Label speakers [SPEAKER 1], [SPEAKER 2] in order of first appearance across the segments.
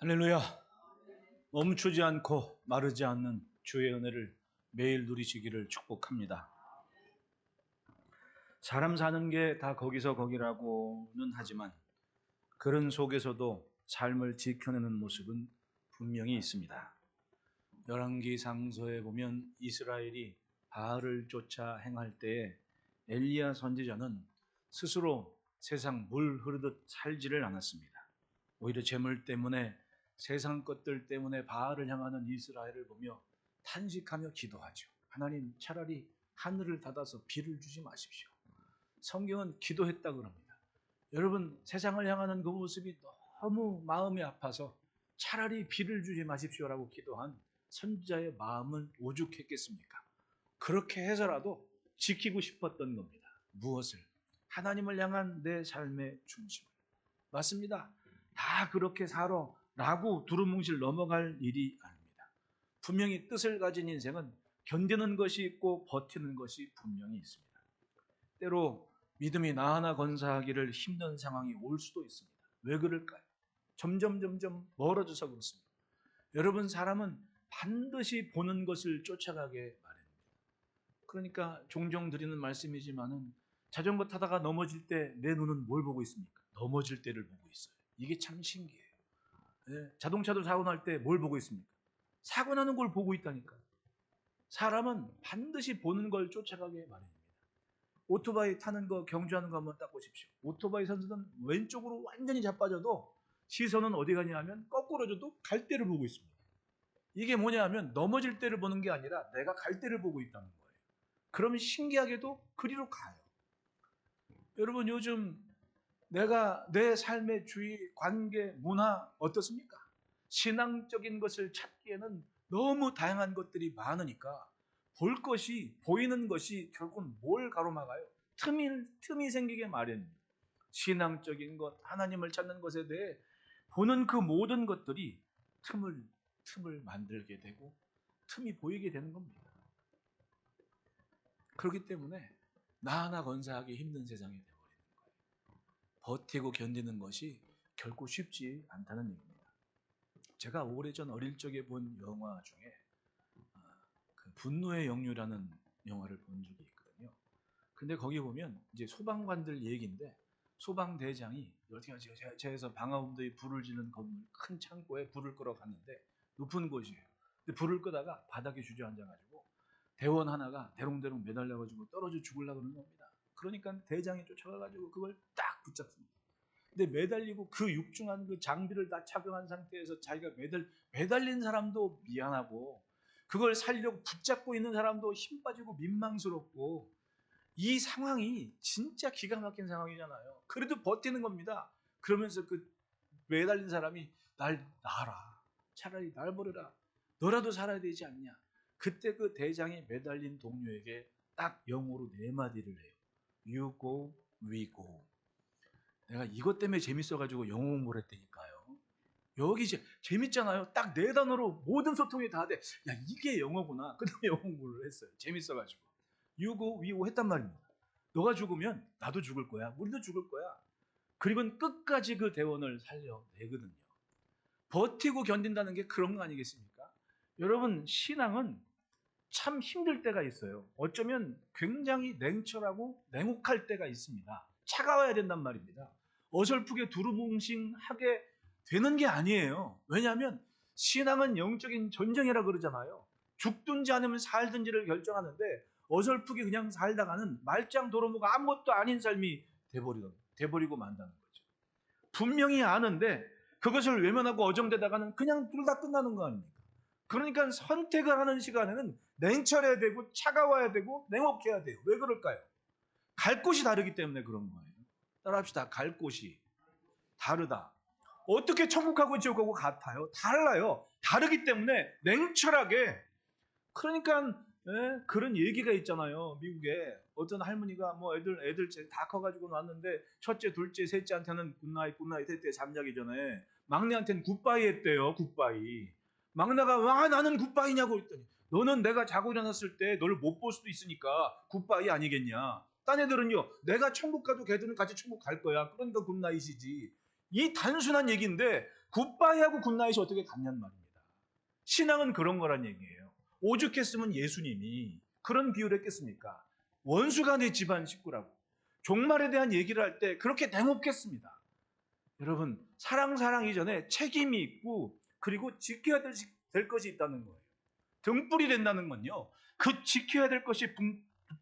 [SPEAKER 1] 할렐루야. 멈추지 않고 마르지 않는 주의 은혜를 매일 누리시기를 축복합니다. 사람 사는 게 다 거기서 거기라고는 하지만 그런 속에서도 삶을 지켜내는 모습은 분명히 있습니다. 열왕기 상서에 보면 이스라엘이 바알을 쫓아 행할 때에 엘리야 선지자는 스스로 세상 물 흐르듯 살지를 않았습니다. 오히려 재물 때문에 세상 것들 때문에 바알을 향하는 이스라엘을 보며 탄식하며 기도하죠. 하나님, 차라리 하늘을 닫아서 비를 주지 마십시오. 성경은 기도했다고 합니다. 여러분, 세상을 향하는 그 모습이 너무 마음이 아파서 차라리 비를 주지 마십시오라고 기도한 선지자의 마음은 오죽했겠습니까? 그렇게 해서라도 지키고 싶었던 겁니다. 무엇을? 하나님을 향한 내 삶의 중심을. 맞습니다. 다 그렇게 살아 라고 두루뭉실 넘어갈 일이 아닙니다. 분명히 뜻을 가진 인생은 견디는 것이 있고 버티는 것이 분명히 있습니다. 때로 믿음이 나 하나 건사하기를 힘든 상황이 올 수도 있습니다. 왜 그럴까요? 점점 멀어져서 그렇습니다. 여러분, 사람은 반드시 보는 것을 쫓아가게 마련입니다. 그러니까 종종 드리는 말씀이지만은 자전거 타다가 넘어질 때 내 눈은 뭘 보고 있습니까? 넘어질 때를 보고 있어요. 이게 참 신기해요. 네, 자동차도 사고 날 때 뭘 보고 있습니까? 사고 나는 걸 보고 있다니까요. 사람은 반드시 보는 걸 쫓아가게 마련입니다. 오토바이 타는 거, 경주하는 거 한번 딱 보십시오. 오토바이 선수는 왼쪽으로 완전히 자빠져도 시선은 어디 가냐 하면 거꾸로져도 갈 데를 보고 있습니다. 이게 뭐냐 하면 넘어질 때를 보는 게 아니라 내가 갈 데를 보고 있다는 거예요. 그러면 신기하게도 그리로 가요. 여러분, 요즘 내가 내 삶의 주의, 관계, 문화 어떻습니까? 신앙적인 것을 찾기에는 너무 다양한 것들이 많으니까 볼 것이, 보이는 것이 결국은 뭘 가로막아요? 틈이 생기게 마련입니다. 신앙적인 것, 하나님을 찾는 것에 대해 보는 그 모든 것들이 틈을 만들게 되고 틈이 보이게 되는 겁니다. 그렇기 때문에 나 하나 건사하기 힘든 세상이 되어버리는 거예요. 버티고 견디는 것이 결코 쉽지 않다는 얘기입니다. 제가 오래전 어릴 적에 본 영화 중에 그 분노의 영유라는 영화를 본 적이 있거든요. 근데 거기 보면 이제 소방관들 얘기인데 소방대장이 제에서 방화범들이 불을 지는 건물 큰 창고에 불을 끄러 갔는데 높은 곳이에요. 근데 불을 끄다가 바닥에 주저앉아가지고 대원 하나가 대롱대롱 매달려가지고 떨어져 죽으려고 그러는 겁니다. 그러니까 대장이 쫓아가가지고 그걸 딱 붙잡습니다. 근데 매달리고 그 육중한 그 장비를 다 착용한 상태에서 자기가 매달린 사람도 미안하고 그걸 살려고 붙잡고 있는 사람도 힘 빠지고 민망스럽고 이 상황이 진짜 기가 막힌 상황이잖아요. 그래도 버티는 겁니다. 그러면서 그 매달린 사람이 날 놔라. 차라리 날 버려라. 너라도 살아야 되지 않냐. 그때 그 대장이 매달린 동료에게 딱 영어로 네 마디를 해요. You go, we go. 내가 이것 때문에 재밌어가지고 영어 공부를 했다니까요. 여기 이제 재밌잖아요. 딱 네 단어로 모든 소통이 다 돼. 야, 이게 영어구나. 그 다음에 영어 공부를 했어요. 재밌어가지고. You go, we go 했단 말입니다. 너가 죽으면 나도 죽을 거야. 우리도 죽을 거야. 그리고 끝까지 그 대원을 살려내거든요. 버티고 견딘다는 게 그런 거 아니겠습니까? 여러분, 신앙은 참 힘들 때가 있어요. 어쩌면 굉장히 냉철하고 냉혹할 때가 있습니다. 차가워야 된단 말입니다. 어설프게 두루뭉싱하게 되는 게 아니에요. 왜냐하면 신앙은 영적인 전쟁이라 그러잖아요. 죽든지 아니면 살든지를 결정하는데 어설프게 그냥 살다가는 말짱 도루묵 아무것도 아닌 삶이 돼버리고 만다는 거죠. 분명히 아는데 그것을 외면하고 어정되다가는 그냥 둘 다 끝나는 거 아닙니까? 그러니까 선택을 하는 시간에는 냉철해야 되고 차가워야 되고 냉혹해야 돼요. 왜 그럴까요? 갈 곳이 다르기 때문에 그런 거예요. 따라합시다. 갈 곳이 다르다. 어떻게 천국하고 지옥하고 같아요? 달라요. 다르기 때문에 냉철하게. 그러니까 그런 얘기가 있잖아요. 미국에 어떤 할머니가 뭐 애들 다 커가지고 왔는데 첫째, 둘째, 셋째한테는 굿나잇 했대. 잠자기 전에 막내한테는 굿바이 했대요. 굿바이. 막내가 와 나는 굿바이냐고 했더니 너는 내가 자고 일어났을 때 너를 못 볼 수도 있으니까 굿바이 아니겠냐. 딴 애들은요 내가 천국 가도 걔들은 같이 천국 갈 거야. 그러니까 굿나잇이지. 이 단순한 얘기인데 굿바이하고 굿나잇이 어떻게 같냔 말입니다. 신앙은 그런 거란 얘기예요. 오죽했으면 예수님이 그런 비유를 했겠습니까? 원수가 내 집안 식구라고. 종말에 대한 얘기를 할 때 그렇게 냉혹했습니다. 여러분, 사랑 이전에 책임이 있고 그리고 지켜야 될 것이 있다는 거예요. 등불이 된다는 건요, 그 지켜야 될 것이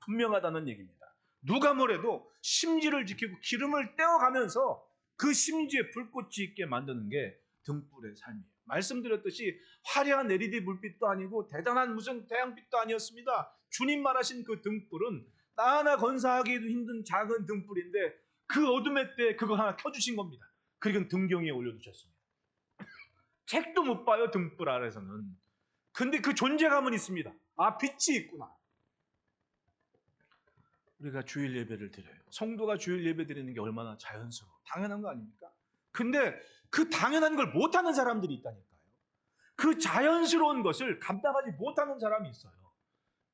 [SPEAKER 1] 분명하다는 얘기입니다. 누가 뭐래도 심지를 지키고 기름을 떼어가면서 그 심지에 불꽃이 있게 만드는 게 등불의 삶이에요. 말씀드렸듯이 화려한 LED 불빛도 아니고 대단한 무슨 태양빛도 아니었습니다. 주님 말하신 그 등불은 나 하나 건사하기도 힘든 작은 등불인데 그 어둠의 때 그거 하나 켜주신 겁니다. 그리고 등경 위에 올려두셨습니다. 책도 못 봐요, 등불 아래서는. 근데 그 존재감은 있습니다. 아, 빛이 있구나. 우리가 주일 예배를 드려요. 성도가 주일 예배 드리는 게 얼마나 자연스러워, 당연한 거 아닙니까? 근데 그 당연한 걸 못하는 사람들이 있다니까요. 그 자연스러운 것을 감당하지 못하는 사람이 있어요.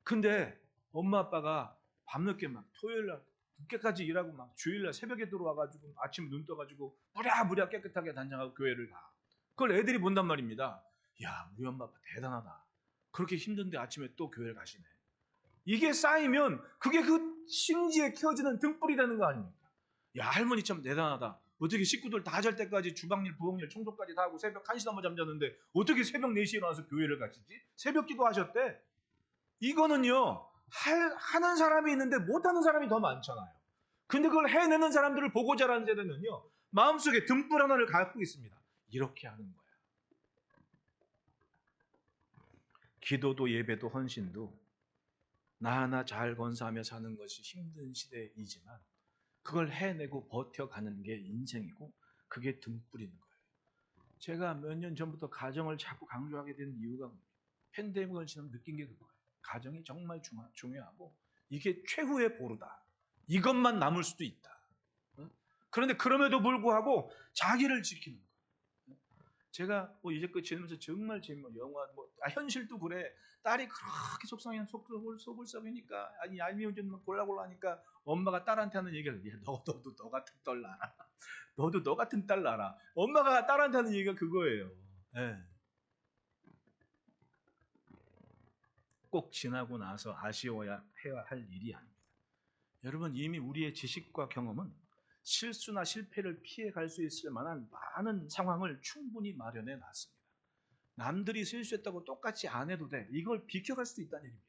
[SPEAKER 1] 근데 엄마 아빠가 밤늦게 막 토요일날 늦게까지 일하고 막 주일날 새벽에 들어와가지고 아침에 눈 떠가지고 무랴무랴 깨끗하게 단장하고 교회를 가. 그걸 애들이 본단 말입니다. 야, 우리 엄마 아빠 대단하다. 그렇게 힘든데 아침에 또 교회를 가시네. 이게 쌓이면 그게 그 심지에 켜지는 등불이 되는 거 아닙니까? 야, 할머니 참 대단하다. 어떻게 식구들 다 잘 때까지 주방일, 부엌일, 청소까지 다 하고 새벽 1시 넘어 잠자는데 어떻게 새벽 4시에 일어나서 교회를 가시지? 새벽 기도 하셨대. 이거는요, 하는 사람이 있는데 못하는 사람이 더 많잖아요. 근데 그걸 해내는 사람들을 보고 자라는 세대는요, 마음속에 등불 하나를 갖고 있습니다. 이렇게 하는 거예요. 기도도 예배도 헌신도 나 하나 잘 건사하며 사는 것이 힘든 시대이지만 그걸 해내고 버텨가는 게 인생이고 그게 등불인 거예요. 제가 몇 년 전부터 가정을 자꾸 강조하게 된 이유가 팬데믹을 지나면 느낀 게 그거예요. 가정이 정말 중요하고 이게 최후의 보루다. 이것만 남을 수도 있다. 그런데 그럼에도 불구하고 자기를 지키는 거예요. 제가 이제껏 지내면서 정말 영화 현실도 그래. 딸이 그렇게 속을 썩이니까 아니 얄미운 짓만 골라골라 하니까 엄마가 딸한테 하는 얘기가 너도 너 같은 딸 낳아. 너도 너 같은 딸 낳아. 엄마가 딸한테 하는 얘기가 그거예요. 네. 꼭 지나고 나서 아쉬워야 해야 할 일이 아닙니다. 여러분, 이미 우리의 지식과 경험은 실수나 실패를 피해갈 수 있을 만한 많은 상황을 충분히 마련해 놨습니다. 남들이 실수했다고 똑같이 안 해도 돼. 이걸 비켜갈 수도 있다는 얘기입니다.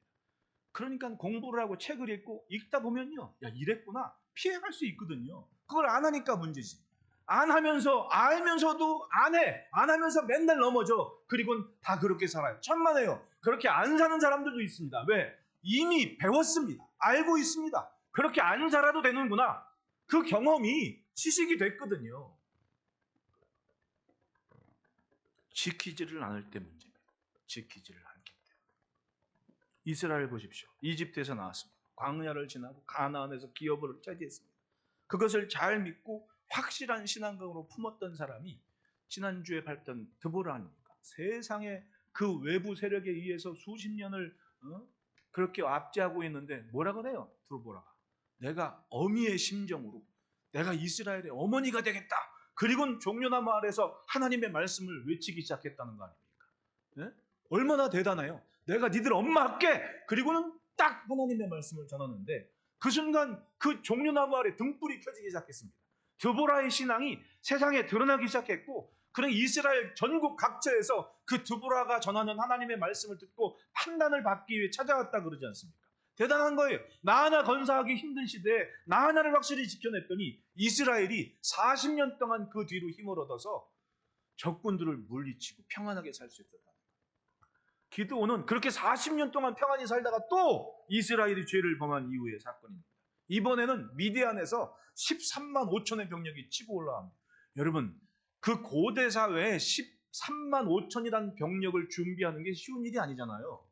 [SPEAKER 1] 그러니까 공부를 하고 책을 읽고 읽다 보면요, 야, 이랬구나, 피해갈 수 있거든요. 그걸 안 하니까 문제지. 안 하면서 알면서도 안 해. 안 하면서 맨날 넘어져. 그리고는 다 그렇게 살아요. 천만에요. 그렇게 안 사는 사람들도 있습니다. 왜? 이미 배웠습니다. 알고 있습니다. 그렇게 안 살아도 되는구나. 그 경험이 지식이 됐거든요. 지키지를 않을 때 문제입니다. 지키지를 않기 때문에. 이스라엘 보십시오. 이집트에서 나왔습니다. 광야를 지나고 가나안에서 기업을 차지했습니다. 그것을 잘 믿고 확실한 신앙감으로 품었던 사람이 지난주에 봤던 드보라 아닙니까? 세상의 그 외부 세력에 의해서 수십 년을 그렇게 압제하고 있는데 뭐라 그래요? 드보라가. 내가 어미의 심정으로 내가 이스라엘의 어머니가 되겠다. 그리고는 종려나무 아래서 하나님의 말씀을 외치기 시작했다는 거 아닙니까? 네? 얼마나 대단해요. 내가 니들 엄마 할게. 그리고는 딱 하나님의 말씀을 전하는데 그 순간 그 종려나무 아래 등불이 켜지기 시작했습니다. 드보라의 신앙이 세상에 드러나기 시작했고, 그런 이스라엘 전국 각처에서 그 드보라가 전하는 하나님의 말씀을 듣고 판단을 받기 위해 찾아왔다 그러지 않습니까? 대단한 거예요. 나 하나 건사하기 힘든 시대에 나 하나를 확실히 지켜냈더니 이스라엘이 40년 동안 그 뒤로 힘을 얻어서 적군들을 물리치고 평안하게 살 수 있었다는 거예요. 기드온은 그렇게 40년 동안 평안히 살다가 또 이스라엘이 죄를 범한 이후의 사건입니다. 이번에는 미디안에서 13만 5천의 병력이 치고 올라옵니다. 여러분, 그 고대 사회에 13만 5천이라는 병력을 준비하는 게 쉬운 일이 아니잖아요.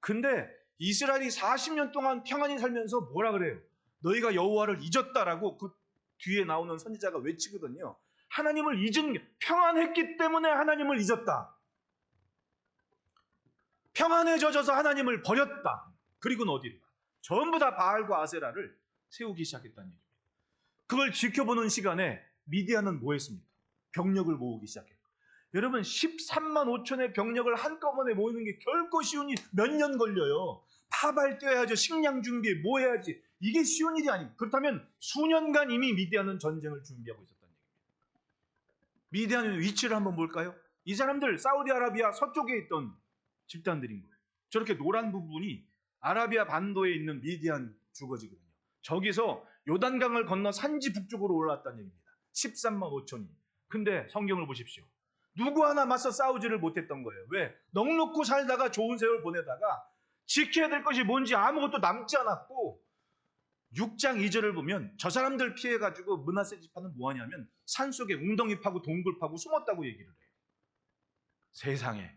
[SPEAKER 1] 근데 이스라엘이 40년 동안 평안히 살면서 뭐라 그래요? 너희가 여호와를 잊었다라고 그 뒤에 나오는 선지자가 외치거든요. 하나님을 잊은, 평안했기 때문에 하나님을 잊었다. 평안에 젖어서 하나님을 버렸다. 그리고는 어디로 가? 전부 다 바알과 아세라를 세우기 시작했다는 얘기입니다. 그걸 지켜보는 시간에 미디안은 뭐 했습니까? 병력을 모으기 시작해요. 여러분 13만 5천의 병력을 한꺼번에 모으는 게 결코 쉬운 일, 몇 년 걸려요. 파발 뛰어야죠. 식량 준비해 뭐 해야지. 이게 쉬운 일이 아니에요. 그렇다면 수년간 이미 미디안은 전쟁을 준비하고 있었다는 얘기입니다. 미디안의 위치를 한번 볼까요? 이 사람들 사우디아라비아 서쪽에 있던 집단들인 거예요. 저렇게 노란 부분이 아라비아 반도에 있는 미디안 주거지거든요. 저기서 요단강을 건너 산지 북쪽으로 올라왔다는 얘기입니다. 13만 5천이. 근데 성경을 보십시오. 누구 하나 맞서 싸우지를 못했던 거예요. 왜? 넉넉고 살다가 좋은 세월 보내다가 지켜야 될 것이 뭔지 아무것도 남지 않았고 6장 2절을 보면 저 사람들 피해가지고 므낫세 지파는 뭐하냐면 산속에 웅덩이 파고 동굴 파고 숨었다고 얘기를 해요. 세상에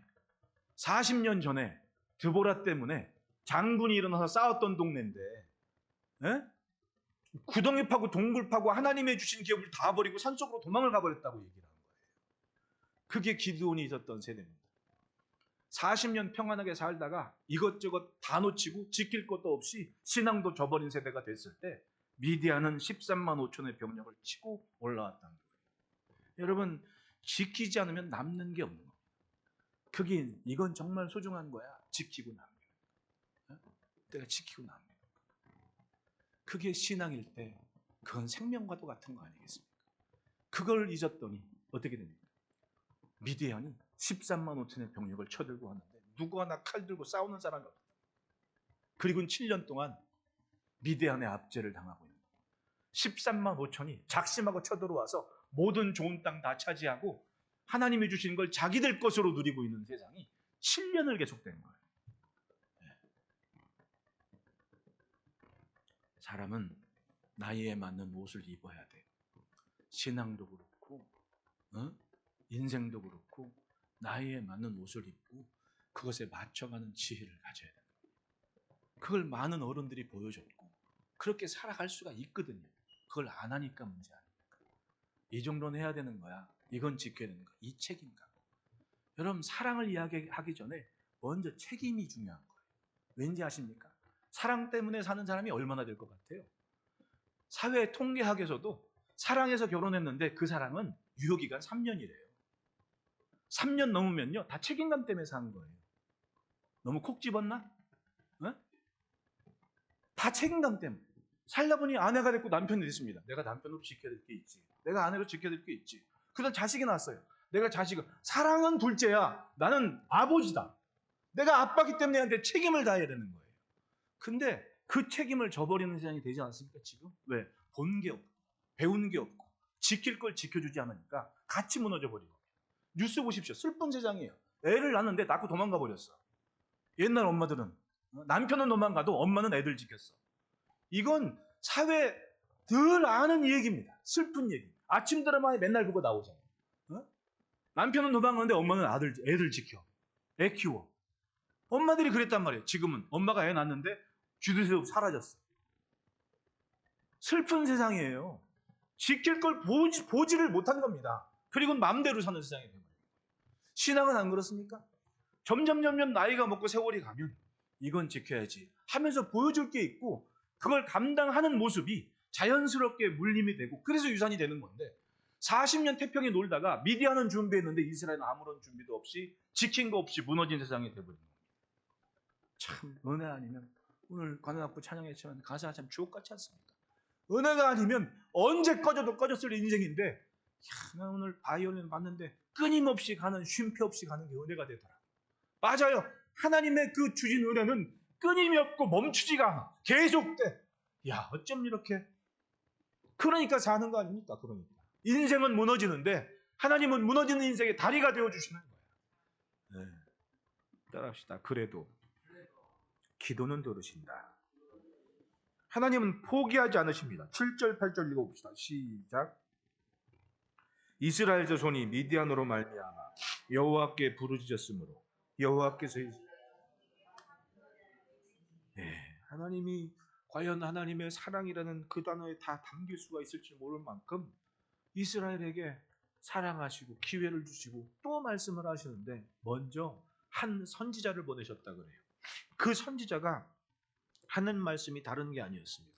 [SPEAKER 1] 40년 전에 드보라 때문에 장군이 일어나서 싸웠던 동네인데 에? 구덩이 파고 동굴 파고 하나님의 주신 기업을 다 버리고 산속으로 도망을 가버렸다고 얘기를 하는 거예요. 그게 기드온이 있었던 세대입니다. 40년 평안하게 살다가 이것저것 다 놓치고 지킬 것도 없이 신앙도 저버린 세대가 됐을 때 미디안은 13만 5천의 병력을 치고 올라왔다는 거예요. 여러분 지키지 않으면 남는 게 없는 거예요. 이건 정말 소중한 거야. 지키고 남는 거야. 내가 지키고 남는 거야. 그게 신앙일 때 그건 생명과도 같은 거 아니겠습니까? 그걸 잊었더니 어떻게 됩니까? 미디안이 13만 5천의 병력을 쳐들고 왔는데 누구 하나 칼 들고 싸우는 사람이 없다. 그리고 7년 동안 미디안의 압제를 당하고 있는 거예요. 13만 5천이 작심하고 쳐들어와서 모든 좋은 땅 다 차지하고 하나님이 주신 걸 자기들 것으로 누리고 있는 세상이 7년을 계속된 거예요. 사람은 나이에 맞는 옷을 입어야 돼요. 신앙도 그렇고 인생도 그렇고 나이에 맞는 옷을 입고 그것에 맞춰가는 지혜를 가져야 돼요. 그걸 많은 어른들이 보여줬고 그렇게 살아갈 수가 있거든요. 그걸 안 하니까 문제 아닙니까? 이 정도는 해야 되는 거야. 이건 지켜야 되는 거야. 이 책임감. 여러분 사랑을 이야기하기 전에 먼저 책임이 중요한 거예요. 왠지 아십니까? 사랑 때문에 사는 사람이 얼마나 될 것 같아요? 사회 통계학에서도 사랑해서 결혼했는데 그 사랑은 유효기간 3년이래요. 3년 넘으면요 다 책임감 때문에 사는 거예요. 너무 콕 집었나? 다 책임감 때문에. 살다 보니 아내가 됐고 남편이 됐습니다. 내가 남편으로 지켜야 될 게 있지. 내가 아내로 지켜야 될 게 있지. 그다음 자식이 낳았어요. 내가 자식을. 사랑은 둘째야. 나는 아버지다. 내가 아빠기 때문에 한테 책임을 다해야 되는 거예요. 근데 그 책임을 져버리는 세상이 되지 않습니까 지금? 왜? 본 게 없고 배운 게 없고 지킬 걸 지켜주지 않으니까 같이 무너져 버리고. 뉴스 보십시오. 슬픈 세상이에요. 애를 낳는데 낳고 도망가 버렸어. 옛날 엄마들은 남편은 도망가도 엄마는 애들 지켰어. 이건 사회 늘 아는 얘기입니다. 슬픈 얘기. 아침 드라마에 맨날 그거 나오잖아요. 남편은 도망가는데 엄마는 애들 지켜. 애 키워. 엄마들이 그랬단 말이에요. 지금은 엄마가 애 낳는데 주둥이에서 사라졌어. 슬픈 세상이에요. 지킬 걸 보지를 못한 겁니다. 그리고 마음대로 사는 세상이 되는 거예요. 신앙은 안 그렇습니까? 점점 나이가 먹고 세월이 가면 이건 지켜야지 하면서 보여줄 게 있고 그걸 감당하는 모습이 자연스럽게 물림이 되고 그래서 유산이 되는 건데 40년 태평에 놀다가 미디안은 준비했는데 이스라엘은 아무런 준비도 없이 지킨 거 없이 무너진 세상이 되어버린 겁니다. 참 은혜 아니면 오늘 관악부 찬양했지만 가사가 참 주옥같지 않습니까? 은혜가 아니면 언제 꺼져도 꺼졌을 인생인데 나 오늘 바이올린 봤는데 끊임없이 가는 쉼표 없이 가는 게 은혜가 되더라. 맞아요. 하나님의 그 주신 은혜는 끊임이 없고 멈추지가 않아. 계속돼. 야 어쩜 이렇게 그러니까 사는 거 아닙니까? 그러니까 인생은 무너지는데 하나님은 무너지는 인생의 다리가 되어주시는 거예요. 네. 따라합시다. 그래도 기도는 들으신다. 하나님은 포기하지 않으십니다. 7절 8절 읽어봅시다. 시작. 이스라엘 자손이 미디안으로 말미암아 여호와께 부르짖었으므로 여호와께서 하나님이 과연 하나님의 사랑이라는 그 단어에 다 담길 수가 있을지 모를 만큼 이스라엘에게 사랑하시고 기회를 주시고 또 말씀을 하시는데 먼저 한 선지자를 보내셨다 그래요. 그 선지자가 하는 말씀이 다른 게 아니었습니다.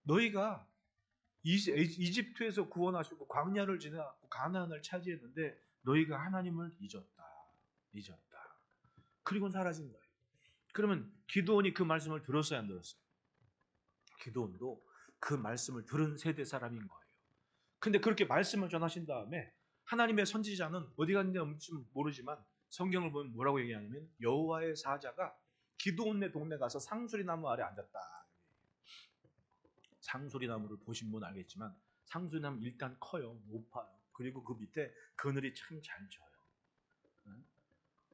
[SPEAKER 1] 너희가 이집트에서 구원하시고 광야를 지나고 가나안을 차지했는데 너희가 하나님을 잊었다. 그리고는 사라진 거예요. 그러면 기드온이 그 말씀을 들었어요, 안 들었어요? 기드온도 그 말씀을 들은 세대 사람인 거예요. 근데 그렇게 말씀을 전하신 다음에 하나님의 선지자는 어디 갔는지 모르지만 성경을 보면 뭐라고 얘기하냐면 여호와의 사자가 기드온네 동네 가서 상수리나무 아래 앉았다. 상수리나무를 보신 분 알겠지만 상수리나무 일단 커요. 높아요. 그리고 그 밑에 그늘이 참 잘 져요.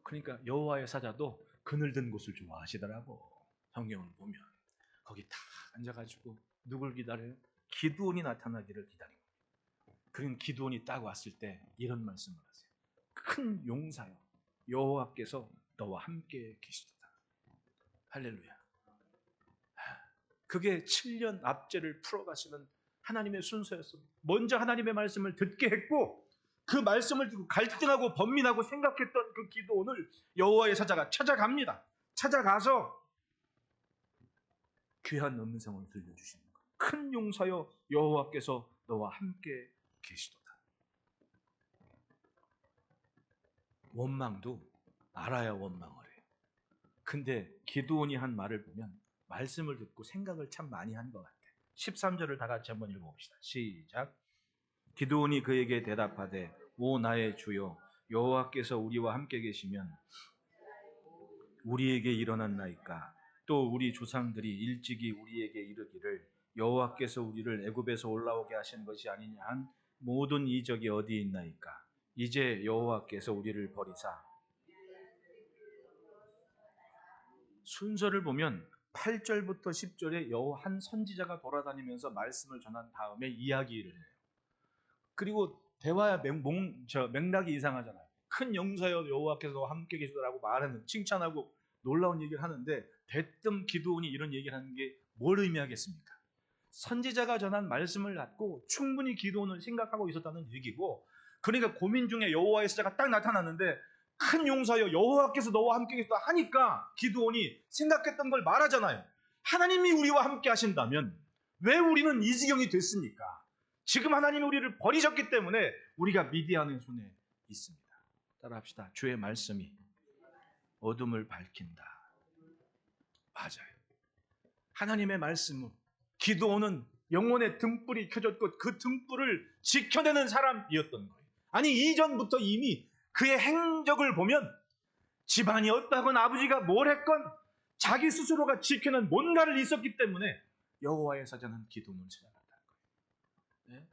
[SPEAKER 1] 그러니까 여호와의 사자도 그늘 든 곳을 좋아하시더라고. 성경을 보면 거기 딱 앉아가지고 누굴 기다려요? 기드온이 나타나기를 기다리고. 그런 기드온이 딱 왔을 때 이런 말씀을 하세요. 큰 용사여 여호와께서 너와 함께 계시도다. 할렐루야. 그게 7년 압제를 풀어가시는 하나님의 순서였습니다. 먼저 하나님의 말씀을 듣게 했고 그 말씀을 듣고 갈등하고 번민하고 생각했던 그 기드온을 여호와의 사자가 찾아갑니다. 찾아가서 귀한 음성을 들려주시는 거예요. 큰 용사여 여호와께서 너와 함께 계시도다. 원망도 알아야 원망을 해요. 근데 기드온이 한 말을 보면 말씀을 듣고 생각을 참 많이 한 것 같아요. 13절을 다 같이 한번 읽어봅시다. 시작. 기드온이 그에게 대답하되 오 나의 주여 여호와께서 우리와 함께 계시면 우리에게 일어났나이까. 또 우리 조상들이 일찍이 우리에게 이르기를 여호와께서 우리를 애굽에서 올라오게 하신 것이 아니냐 한 모든 이적이 어디 있나이까. 이제 여호와께서 우리를 버리사. 순서를 보면 8절부터 10절에 한 선지자가 돌아다니면서 말씀을 전한 다음에 이야기를 해요. 그리고 대화의 맥락이 이상하잖아요. 큰 용사여 여호와께서 함께 계시더라고 말하는 칭찬하고 놀라운 얘기를 하는데 대뜸 기드온이 이런 얘기를 하는 게 뭘 의미하겠습니까? 선지자가 전한 말씀을 갖고 충분히 기드온을 생각하고 있었다는 얘기고, 그러니까 고민 중에 여호와의 사자가 딱 나타났는데 큰 용사여 여호와께서 너와 함께 계시다 하니까 기드온이 생각했던 걸 말하잖아요. 하나님이 우리와 함께 하신다면 왜 우리는 이 지경이 됐습니까? 지금 하나님이 우리를 버리셨기 때문에 우리가 미디안의 손에 있습니다. 따라합시다. 주의 말씀이 어둠을 밝힌다. 맞아요. 하나님의 말씀은 기드온은 영혼의 등불이 켜졌고 그 등불을 지켜내는 사람이었던 거예요. 아니 이전부터 이미 그의 행적을 보면 집안이 어떠건 아버지가 뭘 했건 자기 스스로가 지켜낸 뭔가를 있었기 때문에 여호와의 사자는 기드온을 찾아갔다는 거예요. 네?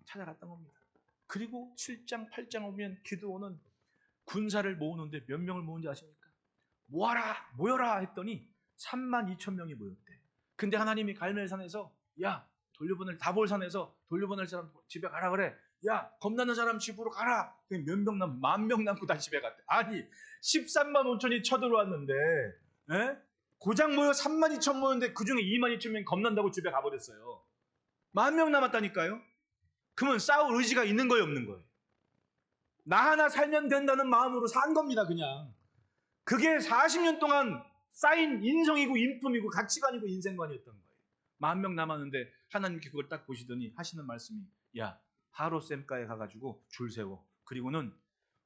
[SPEAKER 1] 찾아갔던 겁니다. 그리고 7장 8장 오면 기드온은 군사를 모으는데 몇 명을 모은지 아십니까? 모여라 했더니 32,000명이 모였대. 근데 하나님이 갈멜산에서 야 돌려보낼 다볼산에서 돌려보낼 사람 집에 가라 그래. 야 겁나는 사람 집으로 가라. 몇 명 남고 10,000명 남고 다 집에 갔대. 아니 13만 5천이 쳐들어왔는데 고작 모여 32,000 모였는데 그중에 22,000명이 겁난다고 집에 가버렸어요. 10,000명 남았다니까요. 그러면 싸울 의지가 있는 거예요 없는 거예요? 나 하나 살면 된다는 마음으로 산 겁니다. 그냥 그게 40년 동안 쌓인 인성이고 인품이고 가치관이고 인생관이었던 거예요. 10,000명 남았는데 하나님께 그걸 딱 보시더니 하시는 말씀이 야 하롯샘가에 가가지고 줄 세워. 그리고는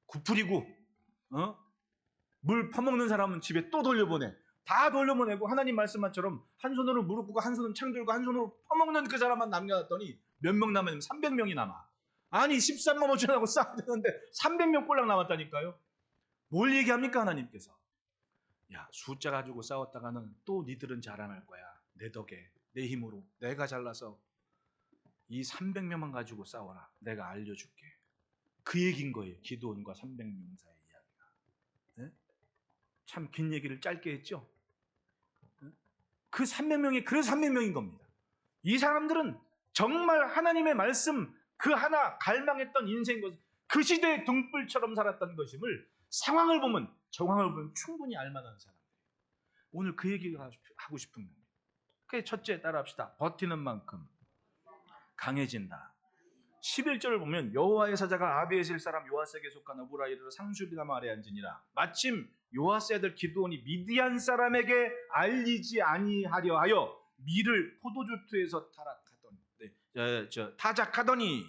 [SPEAKER 1] 구풀이고 물 퍼먹는 사람은 집에 또 돌려보내. 다 돌려보내고 하나님 말씀만처럼 한 손으로 무릎 꿇고 한 손은 창 들고 한 손으로 퍼먹는 그 사람만 남겨놨더니 몇 명 남았냐면 300명이 남아. 아니 13만 5천하고 싸우는데 300명 꼴랑 남았다니까요. 뭘 얘기합니까 하나님께서? 야 숫자 가지고 싸웠다가는 또 니들은 자랑할 거야. 내 덕에 내 힘으로 내가 잘나서 이 300명만 가지고 싸워라. 내가 알려줄게. 그 얘기인 거예요. 기드온과 300명사의 이야기가. 네? 참 긴 얘기를 짧게 했죠. 네? 그 300명이 그래서 300명인 겁니다. 이 사람들은 정말 하나님의 말씀 그 하나 갈망했던 인생 그 시대의 등불처럼 살았던 것임을 상황을 보면 정황을 보면 충분히 알만한 사람들이에요. 오늘 그 얘기를 하고 싶은 겁니다. 그게 첫째 따라합시다. 버티는 만큼 강해진다. 11절을 보면 여호와의 사자가 아비에셀 사람 요아스에게 속한 어브라 이르러 상수리나무 아래 앉으니라. 마침 요아스의 아들 기드온이 미디안 사람에게 알리지 아니하려 하여 밀을 포도주투에서 타락하던 타작하더니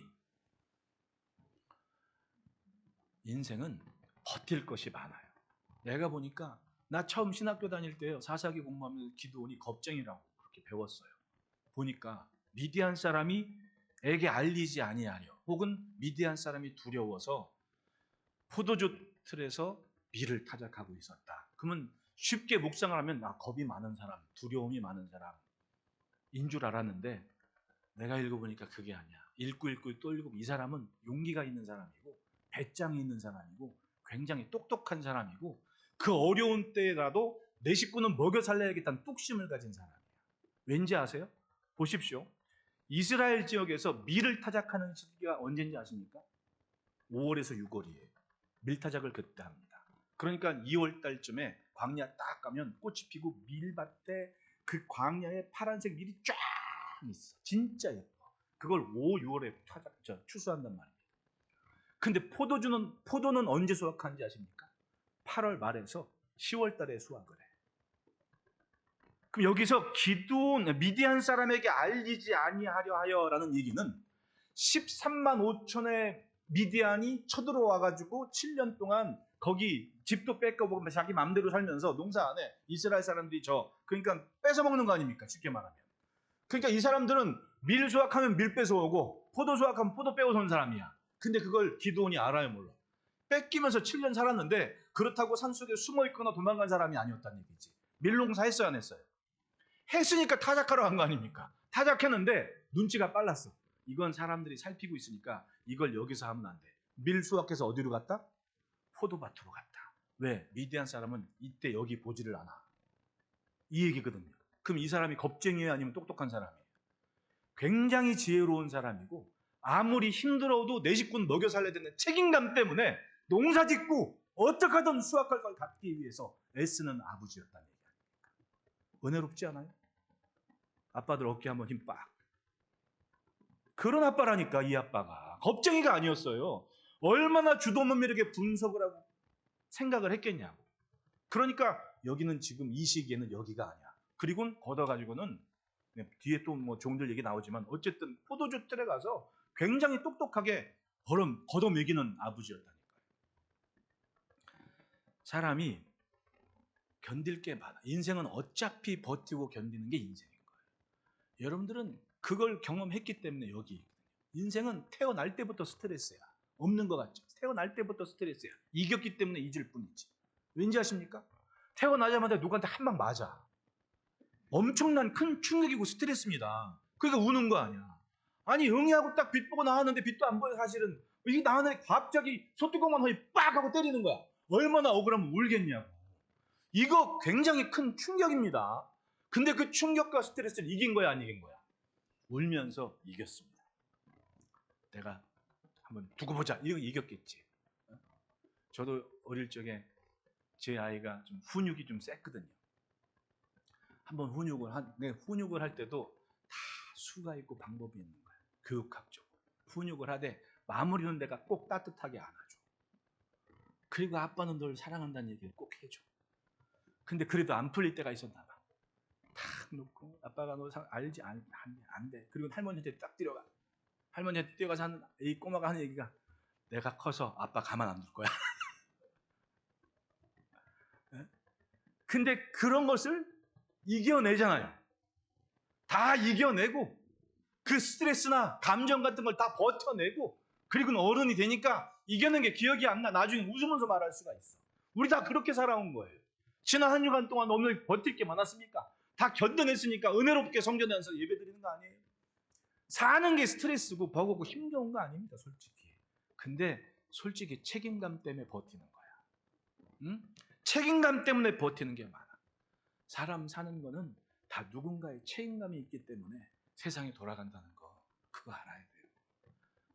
[SPEAKER 1] 인생은 버틸 것이 많아요. 내가 보니까 나 처음 신학교 다닐 때요. 사사기 공부하면서 기드온이 겁쟁이라고 그렇게 배웠어요. 보니까 미디안 사람이 에게 알리지 아니하려 혹은 미디안 사람이 두려워서 포도주 틀에서 밀을 타작하고 있었다. 그러면 쉽게 묵상을 하면 겁이 많은 사람, 두려움이 많은 사람인 줄 알았는데 내가 읽어보니까 그게 아니야. 읽고 또 읽고 이 사람은 용기가 있는 사람이고 배짱이 있는 사람이고 굉장히 똑똑한 사람이고 그 어려운 때라도 내 식구는 먹여 살려야겠다는 뚝심을 가진 사람이야. 왠지 아세요? 보십시오. 이스라엘 지역에서 밀을 타작하는 시기가 언제인지 아십니까? 5월에서 6월이에요. 밀타작을 그때 합니다. 그러니까 2월 달쯤에 광야 딱 가면 꽃이 피고 밀밭에 그 광야에 파란색 밀이 쫙 있어. 진짜 예뻐. 그걸 5, 6월에 추수한단 말입니다. 근데 포도는 언제 수확하는지 아십니까? 8월 말에서 10월 달에 수확을 해. 그럼 여기서 기드온 미디안 사람에게 알리지 아니하려 하여라는 얘기는 13만 5천의 미디안이 쳐들어와 가지고 7년 동안 거기 집도 뺏겨보고 자기 마음대로 살면서 농사 안 해. 이스라엘 사람들이 그러니까 뺏어먹는 거 아닙니까? 쉽게 말하면. 그러니까 이 사람들은 밀 수확하면 밀 뺏어오고 포도 수확하면 포도 빼오는 사람이야. 근데 그걸 기드온이 알아요, 몰라? 뺏기면서 7년 살았는데 그렇다고 산속에 숨어있거나 도망간 사람이 아니었다는 얘기지. 밀농사 했어요, 안 했어요? 했으니까 타작하러 간 거 아닙니까? 타작했는데 눈치가 빨랐어. 이건 사람들이 살피고 있으니까 이걸 여기서 하면 안 돼. 밀 수확해서 어디로 갔다? 포도밭으로 갔다. 왜? 미디안 사람은 이때 여기 보지를 않아. 이 얘기거든요. 그럼 이 사람이 겁쟁이에요? 아니면 똑똑한 사람이에요? 굉장히 지혜로운 사람이고 아무리 힘들어도 내 식구는 먹여 살려야 되는 책임감 때문에 농사 짓고 어떻게 하든 수확할 걸 갖기 위해서 애쓰는 아버지였다는 얘기 아닙니까? 은혜롭지 않아요? 아빠들 어깨 한번 힘 빡. 그런 아빠라니까. 이 아빠가 겁쟁이가 아니었어요. 얼마나 주도면밀하게 분석을 하고 생각을 했겠냐고. 그러니까 여기는 지금 이 시기에는 여기가 아니야. 그리고 걷어가지고는 뒤에 또 뭐 종들 얘기 나오지만 어쨌든 포도주 틀에 가서 굉장히 똑똑하게 걷어먹이는 아버지였다니까요. 사람이 견딜 게 많아. 인생은 어차피 버티고 견디는 게 인생인 거예요. 여러분들은 그걸 경험했기 때문에 여기 있거든요. 인생은 태어날 때부터 스트레스야. 없는 것 같죠? 태어날 때부터 스트레스야. 이겼기 때문에 잊을 뿐이지. 왠지 아십니까? 태어나자마자 누구한테 한 방 맞아. 엄청난 큰 충격이고 스트레스입니다. 그러니까 우는 거 아니야. 아니 응애하고 딱 빛 보고 나왔는데 빛도 안 보여. 사실은 이게 나왔는데 갑자기 소뚜껑만 허리 빡 하고 때리는 거야. 얼마나 억울하면 울겠냐고. 이거 굉장히 큰 충격입니다. 근데 그 충격과 스트레스를 이긴 거야, 안 이긴 거야? 울면서 이겼습니다. 내가 한번 두고 보자. 이거 이겼겠지. 저도 어릴 적에 제 아이가 좀 훈육이 좀 셌거든요. 한번 훈육을 할 때도 다 수가 있고 방법이 있는 거예요. 교육학적으로. 훈육을 하되 마무리는 내가 꼭 따뜻하게 안아줘. 그리고 아빠는 널 사랑한다는 얘기를 꼭 해줘. 근데 그래도 안 풀릴 때가 있었나 봐. 탁 놓고 아빠가 너 알지? 안 돼. 그리고 할머니한테 딱 뛰어가. 할머니한테 뛰어가서 이 꼬마가 하는 얘기가 내가 커서 아빠 가만 안 둘 거야. 근데 그런 것을 이겨내잖아요. 다 이겨내고 그 스트레스나 감정 같은 걸 다 버텨내고 그리고는 어른이 되니까 이겨낸 게 기억이 안 나. 나중에 웃으면서 말할 수가 있어. 우리 다 그렇게 살아온 거예요. 지난 한 주간 동안 오늘 버틸 게 많았습니까? 다 견뎌냈으니까 은혜롭게 성전에 앉아서 예배드리는 거 아니에요? 사는 게 스트레스고 버겁고 힘겨운 거 아닙니다, 솔직히. 근데 솔직히 책임감 때문에 버티는 거야. 응? 책임감 때문에 버티는 게 많아. 사람 사는 거는 다 누군가의 책임감이 있기 때문에 세상이 돌아간다는 거 그거 알아야 돼요.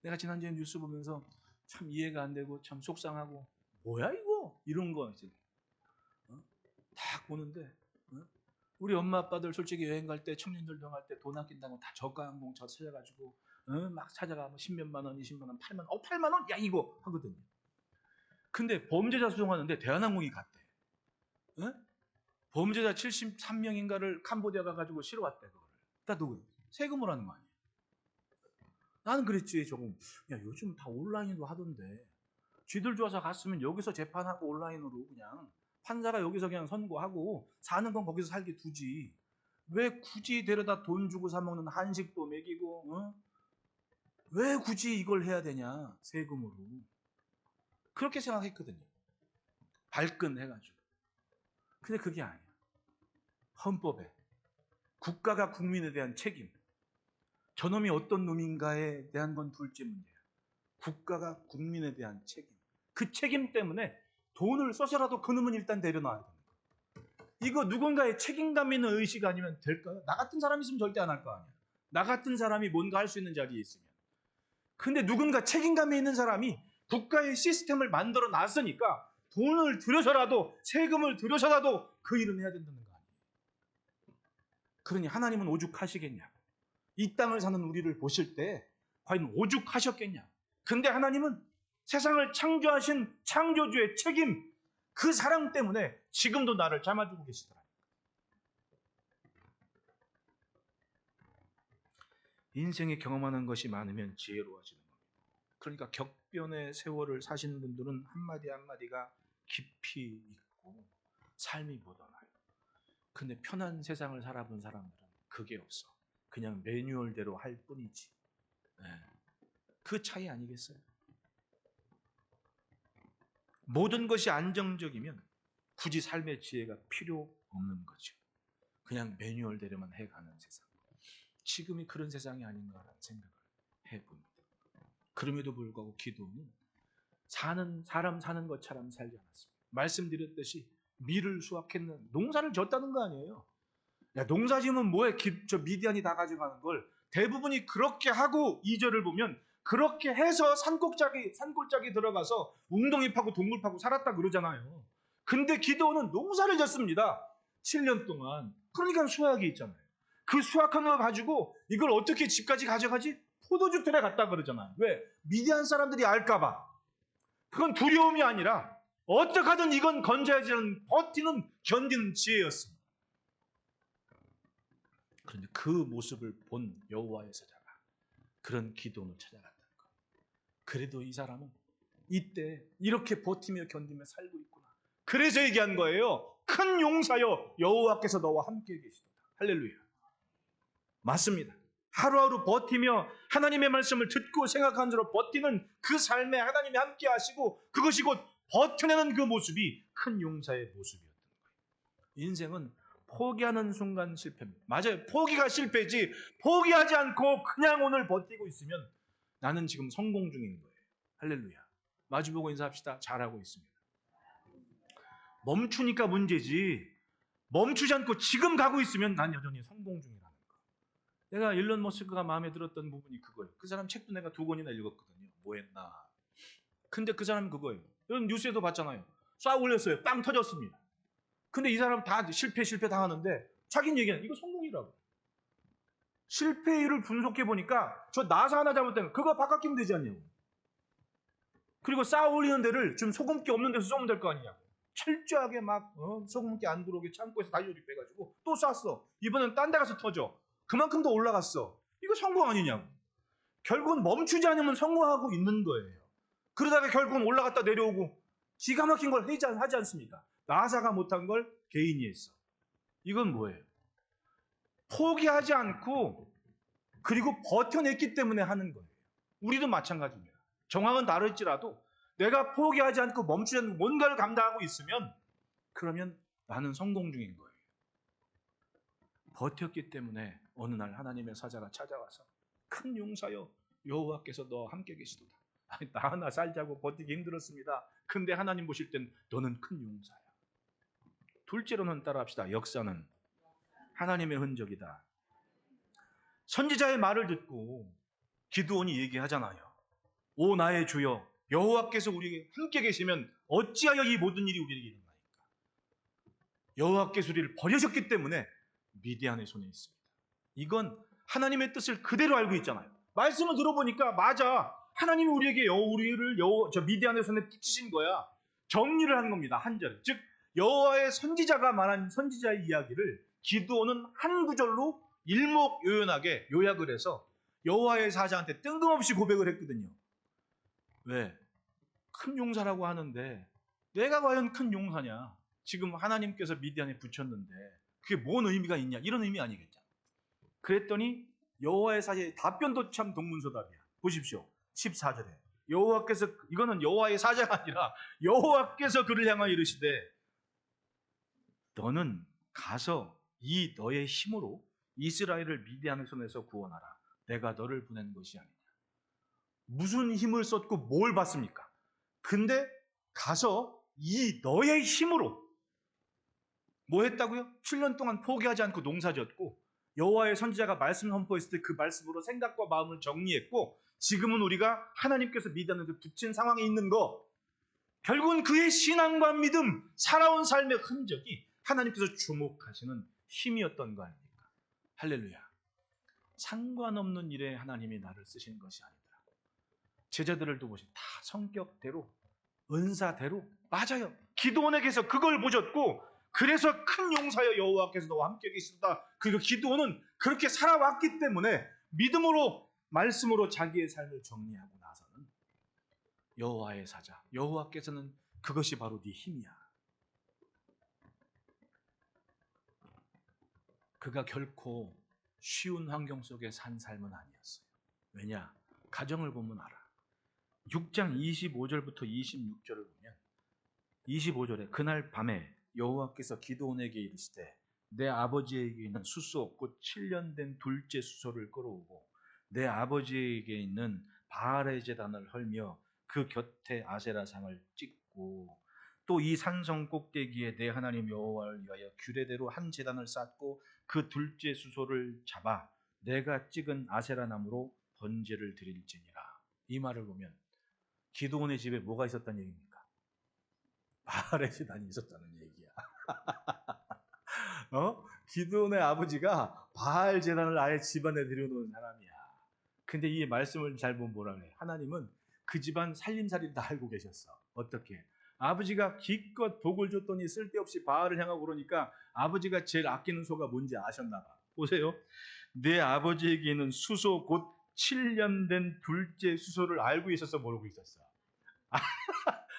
[SPEAKER 1] 내가 지난주에 뉴스 보면서 참 이해가 안 되고 참 속상하고 뭐야 이거? 이런 거 이제 딱 보는데 우리 엄마 아빠들 솔직히 여행 갈 때 청년들 여행 갈 때 돈 아낀다고 다 저가 항공 찾아가지고 막 찾아가 뭐 10몇만 원, 20만 원, 8만 원, 8만 원? 야 이거 하거든요. 근데 범죄자 수송하는데 대한항공이 갔대. 범죄자 73명인가를 캄보디아 가가지고 실어왔대. 그거를. 다 누구? 세금으로 하는 거 아니에요. 나는 그랬지 조금. 야 요즘 다 온라인으로 하던데 쥐들 좋아서 갔으면 여기서 재판하고 온라인으로 그냥 판사가 여기서 그냥 선고하고 사는 건 거기서 살게 두지. 왜 굳이 데려다 돈 주고 사 먹는 한식도 먹이고 왜 굳이 이걸 해야 되냐 세금으로. 그렇게 생각했거든요. 발끈해가지고. 근데 그게 아니야. 헌법에 국가가 국민에 대한 책임, 저놈이 어떤 놈인가에 대한 건 둘째 문제야. 국가가 국민에 대한 책임. 그 책임 때문에 돈을 써서라도 그놈은 일단 내려놔야 됩니다. 이거 누군가의 책임감 있는 의식 아니면 될까요? 나 같은 사람이 있으면 절대 안 할 거 아니야. 나 같은 사람이 뭔가 할 수 있는 자리에 있으면. 근데 누군가 책임감이 있는 사람이 국가의 시스템을 만들어 놨으니까 돈을 들여서라도 세금을 들여서라도 그 일은 해야 된다는 거 아니에요. 그러니 하나님은 오죽하시겠냐. 이 땅을 사는 우리를 보실 때 과연 오죽하셨겠냐. 근데 하나님은 세상을 창조하신 창조주의 책임, 그 사랑 때문에 지금도 나를 참아주고 계시더라. 인생에 경험하는 것이 많으면 지혜로워지는 겁니다. 그러니까 격변의 세월을 사신 분들은 한마디 한마디가 깊이 있고 삶이 묻어나요. 근데 편한 세상을 살아본 사람들은 그게 없어. 그냥 매뉴얼대로 할 뿐이지. 네. 그 차이 아니겠어요? 모든 것이 안정적이면 굳이 삶의 지혜가 필요 없는 거죠. 그냥 매뉴얼대로만 해가는 세상. 지금이 그런 세상이 아닌가라는 생각을 해봅니다. 그럼에도 불구하고 기도는 사람 사는 것처럼 살지 않았습니다. 말씀드렸듯이 밀을 수확했는 농사를 졌다는 거 아니에요. 야, 농사 지으면 뭐해? 저 미디안이 다 가져가는 걸. 대부분이 그렇게 하고 2절을 보면 그렇게 해서 산골짜기 들어가서 웅덩이 파고 동굴 파고 살았다 그러잖아요. 근데 기도는 농사를 졌습니다. 7년 동안. 그러니까 수확이 있잖아요. 그 수확한 걸 가지고 이걸 어떻게 집까지 가져가지? 포도주 틀에 갖다 그러잖아요. 왜? 미디안 사람들이 알까봐. 그건 두려움이 아니라 어떻게 하든 이건 건져야지는 버티는 견디는 지혜였습니다. 그런데 그 모습을 본 여호와의 사자가 그런 기도원을 찾아갔다는 거예요. 그래도 이 사람은 이때 이렇게 버티며 견디며 살고 있구나. 그래서 얘기한 거예요. 큰 용사여 여호와께서 너와 함께 계시도다. 할렐루야. 맞습니다. 하루하루 버티며 하나님의 말씀을 듣고 생각한 대로 버티는 그 삶에 하나님이 함께 하시고 그것이 곧 버텨내는 그 모습이 큰 용사의 모습이었던 거예요. 인생은 포기하는 순간 실패입니다. 맞아요. 포기가 실패지. 포기하지 않고 그냥 오늘 버티고 있으면 나는 지금 성공 중인 거예요. 할렐루야. 마주보고 인사합시다. 잘하고 있습니다. 멈추니까 문제지. 멈추지 않고 지금 가고 있으면 난 여전히 성공 중이라는 거. 내가 일론 머스크가 마음에 들었던 부분이 그거예요. 그 사람 책도 내가 2권이나 읽었거든요. 뭐 했나. 근데 그 사람 그거예요. 여러분 뉴스에도 봤잖아요. 쏴 올렸어요. 빵 터졌습니다. 근데 이 사람 다 실패 당하는데 자기는 얘기하는 이거 성공이라고. 실패율을 분석해 보니까 저 나사 하나 잘못되면 그거 바꿔 끼면 되지 않냐고. 그리고 쌓아 올리는 데를 좀 소금기 없는 데서 쏘면 될 거 아니냐고. 철저하게 막 소금기 안 들어오게 창고에서 다이어리 빼가지고 또 쐈어. 이번엔 딴 데 가서 터져. 그만큼 더 올라갔어. 이거 성공 아니냐고. 결국은 멈추지 않으면 성공하고 있는 거예요. 그러다가 결국은 올라갔다 내려오고 기가 막힌 걸 하지 않습니까? 나사가 못한 걸 개인이 했어. 이건 뭐예요? 포기하지 않고 그리고 버텨냈기 때문에 하는 거예요. 우리도 마찬가지입니다. 정황은 다를지라도 내가 포기하지 않고 멈추지 않고 뭔가를 감당하고 있으면 그러면 나는 성공 중인 거예요. 버텼기 때문에 어느 날 하나님의 사자가 찾아와서 큰 용사여 여호와께서 너와 함께 계시도다. 나 하나 살자고 버티기 힘들었습니다. 근데 하나님 보실 땐 너는 큰 용사야. 둘째로는 따라합시다. 역사는 하나님의 흔적이다. 선지자의 말을 듣고 기드온이 얘기하잖아요. 오 나의 주여 여호와께서 우리에게 함께 계시면 어찌하여 이 모든 일이 우리에게 일어나니까. 여호와께서 우리를 버리셨기 때문에 미디안의 손에 있습니다. 이건 하나님의 뜻을 그대로 알고 있잖아요. 말씀을 들어보니까 맞아. 하나님이 우리에게 우리를 저 미디안의 손에 붙이신 거야. 정리를 한 겁니다. 한 절. 즉 여호와의 선지자가 말한 선지자의 이야기를 기드온은 한 구절로 일목요연하게 요약을 해서 여호와의 사자한테 뜬금없이 고백을 했거든요. 왜? 큰 용사라고 하는데 내가 과연 큰 용사냐? 지금 하나님께서 미디안에 붙였는데 그게 뭔 의미가 있냐? 이런 의미 아니겠죠. 그랬더니 여호와의 사자의 답변도 참 동문서답이야. 보십시오. 14절에 여호와께서, 이거는 여호와의 사자가 아니라 여호와께서 그를 향하여 이르시되 너는 가서 이 너의 힘으로 이스라엘을 미디안의 손에서 구원하라. 내가 너를 보낸 것이 아니냐. 무슨 힘을 썼고 뭘 받습니까? 근데 가서 이 너의 힘으로 뭐 했다고요? 7년 동안 포기하지 않고 농사졌고 여호와의 선지자가 말씀을 선포했을 때 그 말씀으로 생각과 마음을 정리했고 지금은 우리가 하나님께서 미디안에 붙인 상황에 있는 거, 결국은 그의 신앙과 믿음, 살아온 삶의 흔적이 하나님께서 주목하시는 힘이었던 거 아닙니까? 할렐루야. 상관없는 일에 하나님이 나를 쓰신 것이 아니더라. 제자들을 보시면 다 성격대로, 은사대로, 맞아요. 기드온에게서 그걸 보셨고 그래서 큰 용사여 여호와께서 너와 함께 계시다. 그리고 기드온은 그렇게 살아왔기 때문에 믿음으로, 말씀으로 자기의 삶을 정리하고 나서는 여호와의 사자, 여호와께서는 그것이 바로 네 힘이야. 그가 결코 쉬운 환경 속에 산 삶은 아니었어요. 왜냐? 가정을 보면 알아. 6장 25절부터 26절을 보면 25절에 그날 밤에 여호와께서 기드온에게 이르시되 내 아버지에게 있는 수소 곧 7년 된 둘째 수소를 끌어오고 내 아버지에게 있는 바알의 제단을 헐며 그 곁에 아세라상을 찍고 또 이 산성 꼭대기에 내 하나님 여호와를 위하여 규례대로 한 제단을 쌓고 그 둘째 수소를 잡아 내가 찍은 아세라 나무로 번제를 드릴지니라. 이 말을 보면 기드온의 집에 뭐가 있었다는 얘기입니까? 바알의 제단이 있었다는 얘기야. 기드온의 아버지가 바알 제단을 아예 집안에 들여놓은 사람이야. 근데 이 말씀을 잘 보면 뭐라 그래? 하나님은 그 집안 살림살이를 다 알고 계셨어. 어떻게? 아버지가 기껏 복을 줬더니 쓸데없이 바알을 향하고 그러니까 아버지가 제일 아끼는 소가 뭔지 아셨나 봐. 보세요. 내 아버지에게 있는 수소 곧 7년 된 둘째 수소를 알고 있어서 모르고 있었어.